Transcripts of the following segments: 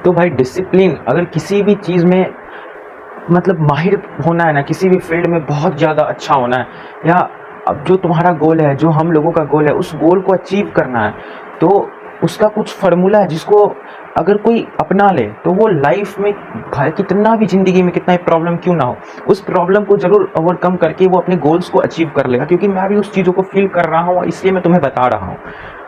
तो भाई डिसिप्लिन अगर किसी भी चीज़ में मतलब माहिर होना है ना, किसी भी फील्ड में बहुत ज़्यादा अच्छा होना है, या अब जो तुम्हारा गोल है, जो हम लोगों का गोल है, उस गोल को अचीव करना है, तो उसका कुछ फार्मूला है जिसको अगर कोई अपना ले तो वो लाइफ में भाई कितना भी ज़िंदगी में कितना ही प्रॉब्लम क्यों ना हो, उस प्रॉब्लम को ज़रूर ओवरकम करके वो अपने गोल्स को अचीव कर लेगा। क्योंकि मैं भी उस चीज़ों को फील कर रहा हूँ, इसलिए मैं तुम्हें बता रहा हूँ।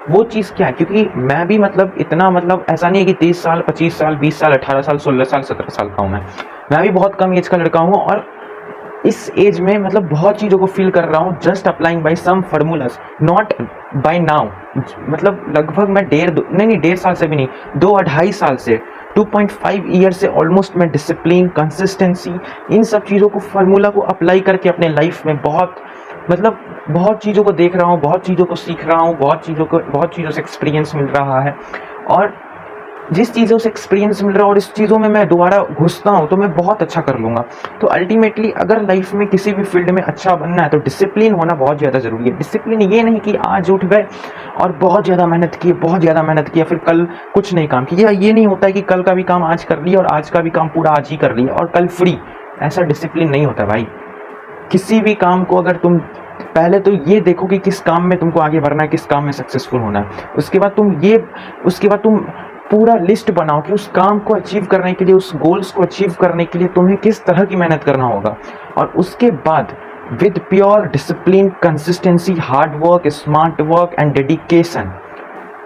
वो चीज़ क्या है, क्योंकि मैं भी मतलब इतना मतलब ऐसा नहीं है कि 30 साल 25 साल 20 साल 18 साल 16 साल 17 साल का हूँ। मैं भी बहुत कम एज का लड़का हूँ, और इस एज में मतलब बहुत चीज़ों को फील कर रहा हूँ, just applying by some formulas, not by now. मतलब लगभग मैं डेढ़ साल से भी नहीं, 2-2.5 साल से 2.5 ईयर से ऑलमोस्ट मैं डिसिप्लिन, कंसिस्टेंसी, इन सब चीज़ों को फार्मूला को अप्लाई करके अपने लाइफ में बहुत चीज़ों को देख रहा हूँ, बहुत चीज़ों को सीख रहा हूँ, बहुत चीज़ों से एक्सपीरियंस मिल रहा है। और जिस चीज़ों से एक्सपीरियंस मिल रहा है और इस चीज़ों में मैं दोबारा घुसता हूँ तो मैं बहुत अच्छा कर लूँगा। तो अल्टीमेटली अगर लाइफ में किसी भी फील्ड में अच्छा बनना है तो डिसिप्लिन होना बहुत ज़्यादा ज़रूरी है। डिसिप्लिन ये नहीं कि आज उठ गए और बहुत ज़्यादा मेहनत किया फिर कल कुछ नहीं काम किया। ये नहीं होता है कि कल का भी काम आज कर लिया और आज का भी काम पूरा आज ही कर लिया और कल फ्री। ऐसा डिसिप्लिन नहीं होता भाई। किसी भी काम को अगर तुम पहले तो ये देखो कि किस काम में तुमको आगे बढ़ना है, किस काम में सक्सेसफुल होना है। उसके बाद तुम पूरा लिस्ट बनाओ कि उस काम को अचीव करने के लिए, उस गोल्स को अचीव करने के लिए तुम्हें किस तरह की मेहनत करना होगा। और उसके बाद with pure discipline, consistency, hard work, smart work and dedication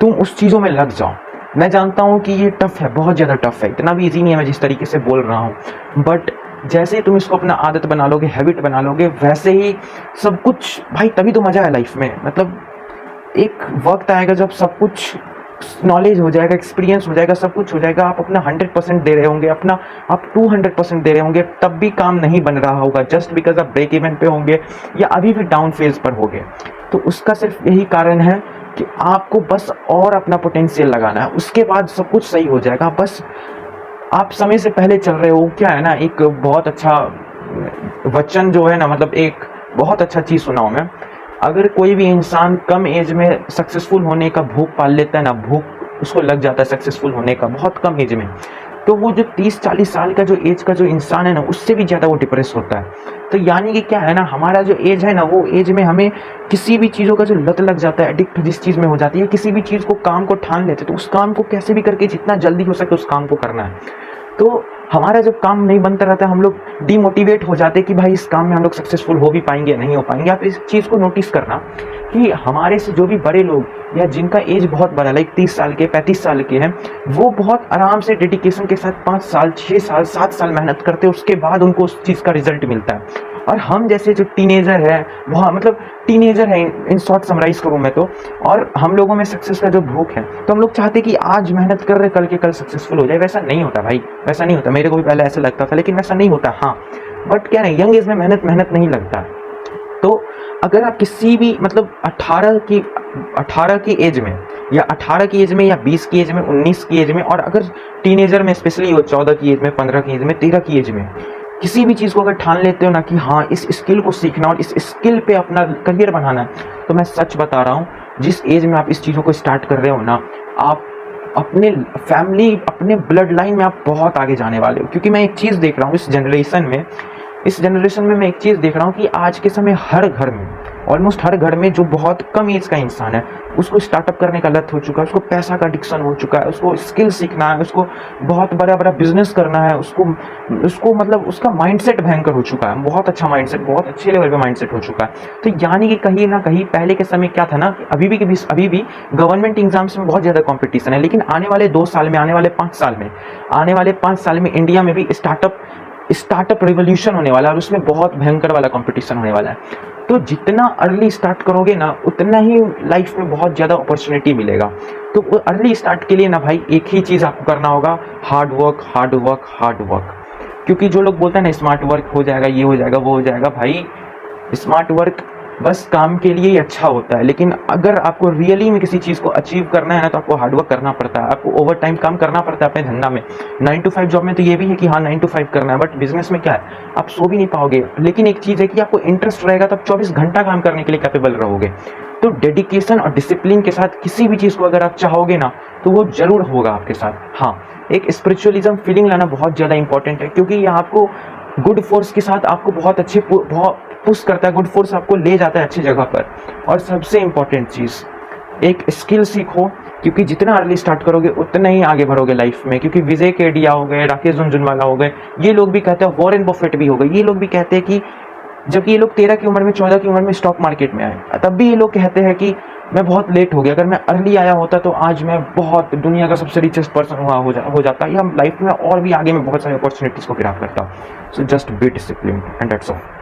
तुम उस चीज़ों में लग जाओ। मैं जानता हूँ कि ये टफ है, बहुत ज़्यादा टफ है, इतना भी ईजी नहीं है मैं जिस तरीके से बोल रहा हूँ। बट जैसे ही तुम इसको अपना आदत बना लोगे, हैबिट बना लोगे, वैसे ही सब कुछ भाई, तभी तो मज़ा है लाइफ में। मतलब एक वक्त आएगा जब सब कुछ नॉलेज हो जाएगा, एक्सपीरियंस हो जाएगा, सब कुछ हो जाएगा, आप अपना 100% दे रहे होंगे, आप 200% दे रहे होंगे, तब भी काम नहीं बन रहा होगा जस्ट बिकॉज आप ब्रेक इवन पे होंगे या अभी भी डाउन फेज पर होंगे। तो उसका सिर्फ यही कारण है कि आपको बस और अपना पोटेंशियल लगाना है, उसके बाद सब कुछ सही हो जाएगा। बस आप समय से पहले चल रहे हो। क्या है ना, एक बहुत अच्छा वचन जो है ना, मतलब एक बहुत अच्छा चीज़ सुना हूँ मैं। अगर कोई भी इंसान कम एज में सक्सेसफुल होने का भूख पाल लेता है ना, भूख उसको लग जाता है सक्सेसफुल होने का बहुत कम एज में, तो वो जो 30-40 साल का जो एज का जो इंसान है ना, उससे भी ज़्यादा वो डिप्रेस होता है। तो यानी कि क्या है ना, हमारा जो एज है ना, वो एज में हमें किसी भी चीज़ों का जो लत लग जाता है, एडिक्ट जिस चीज़ में हो जाती है, किसी भी चीज़ को काम को ठान लेते, तो उस काम को कैसे भी करके जितना जल्दी हो सके उस काम को करना है। तो हमारा जब काम नहीं बनता रहता है, हम लोग डिमोटिवेट हो जाते हैं कि भाई इस काम में हम लोग सक्सेसफुल हो भी पाएंगे नहीं हो पाएंगे। आप इस चीज़ को नोटिस करना कि हमारे से जो भी बड़े लोग या जिनका एज बहुत बड़ा, लाइक 30 साल के 35 साल के हैं, वो बहुत आराम से डेडिकेशन के साथ 5 साल 6 साल 7 साल मेहनत करते हैं, उसके बाद उनको उस चीज़ का रिजल्ट मिलता है। और हम जैसे जो टीनेजर है, वहाँ मतलब टीनेजर है, इन शॉर्ट समराइज करूँ मैं तो, और हम लोगों में सक्सेस का जो भूख है, तो हम लोग चाहते कि आज मेहनत कर रहे, कल के कल सक्सेसफुल हो जाए। वैसा नहीं होता भाई, वैसा नहीं होता। मेरे को भी पहले ऐसा लगता था, लेकिन वैसा नहीं होता। हाँ, बट क्या है, यंग एज में मेहनत नहीं लगता। तो अगर आप किसी भी मतलब 18 की एज में या 18 की एज में या 20 की एज में, 19 की एज में, और अगर टीनेजर में स्पेशली हो 14 की एज में, 15 की एज में, 13 की एज में किसी भी चीज़ को अगर ठान लेते हो ना कि हाँ इस स्किल को सीखना और इस स्किल पे अपना करियर बनाना है, तो मैं सच बता रहा हूँ, जिस एज में आप इस चीज़ों को स्टार्ट कर रहे हो ना, आप अपने फैमिली, अपने ब्लड लाइन में आप बहुत आगे जाने वाले हो। क्योंकि मैं एक चीज़ देख रहा हूँ इस जनरेशन में मैं एक चीज़ देख रहा हूँ कि आज के समय हर घर में, ऑलमोस्ट हर घर में जो बहुत कम एज का इंसान है, उसको स्टार्टअप करने का लत हो चुका है, उसको पैसा का एडिक्शन हो चुका है, उसको स्किल सीखना है, उसको बहुत बड़ा बिजनेस करना है, उसको मतलब उसका माइंडसेट भयंकर हो चुका है, बहुत अच्छा माइंडसेट, बहुत अच्छे लेवल पे माइंडसेट हो चुका है। तो यानी कि कहीं ना कहीं पहले के समय क्या था ना, अभी भी गवर्नमेंट एग्जाम्स में बहुत ज़्यादा कॉम्पिटिशन है, लेकिन आने वाले 2 साल में, आने वाले 5 साल में इंडिया में भी स्टार्टअप रिवॉल्यूशन होने वाला है, और उसमें बहुत भयंकर वाला कंपटीशन होने वाला है। तो जितना अर्ली स्टार्ट करोगे ना, उतना ही लाइफ में बहुत ज़्यादा अपॉर्चुनिटी मिलेगा। तो अर्ली स्टार्ट के लिए ना भाई, एक ही चीज़ आपको करना होगा, हार्ड वर्क। क्योंकि जो लोग बोलते हैं ना स्मार्ट वर्क हो जाएगा, ये हो जाएगा, वो हो जाएगा, भाई स्मार्ट वर्क बस काम के लिए ही अच्छा होता है, लेकिन अगर आपको रियली में किसी चीज़ को अचीव करना है ना, तो आपको हार्डवर्क करना पड़ता है, आपको ओवर टाइम काम करना पड़ता है अपने धंधा में। 9 to 5 जॉब में तो ये भी है कि हाँ 9 to 5 करना है, बट बिजनेस में क्या है, आप सो भी नहीं पाओगे। लेकिन एक चीज़ है कि आपको इंटरेस्ट रहेगा, तब 24 घंटा काम करने के लिए कैपेबल रहोगे। तो डेडिकेशन और डिसिप्लिन के साथ किसी भी चीज़ को अगर आप चाहोगे ना, तो वो जरूर होगा आपके साथ। हाँ, एक स्पिरिचुअलिज्म फीलिंग लाना बहुत ज़्यादा इंपॉर्टेंट है, क्योंकि ये आपको गुड फोर्स के साथ आपको बहुत अच्छे बहुत पुश करता है, गुड फोर्स आपको ले जाता है अच्छी जगह पर। और सबसे इम्पॉर्टेंट चीज़, एक स्किल सीखो, क्योंकि जितना अर्ली स्टार्ट करोगे उतना ही आगे बढ़ोगे लाइफ में। क्योंकि विजय केडिया हो गए, राकेश झुनझुनवाला हो गए, ये लोग भी कहते हैं, वॉरेन बफेट भी हो गए, ये लोग भी कहते हैं कि जबकि ये लोग 13 की उम्र में 14 की उम्र में स्टॉक मार्केट में आए, तब भी ये लोग कहते हैं कि मैं बहुत लेट हो गया, अगर मैं अर्ली आया होता तो आज मैं बहुत दुनिया का सबसे रिचेस्ट पर्सन हो जाता, या लाइफ में और भी आगे मैं बहुत सारी अपॉर्चुनिटीज़ को ग्रैब करता। So just be discipline and that's all.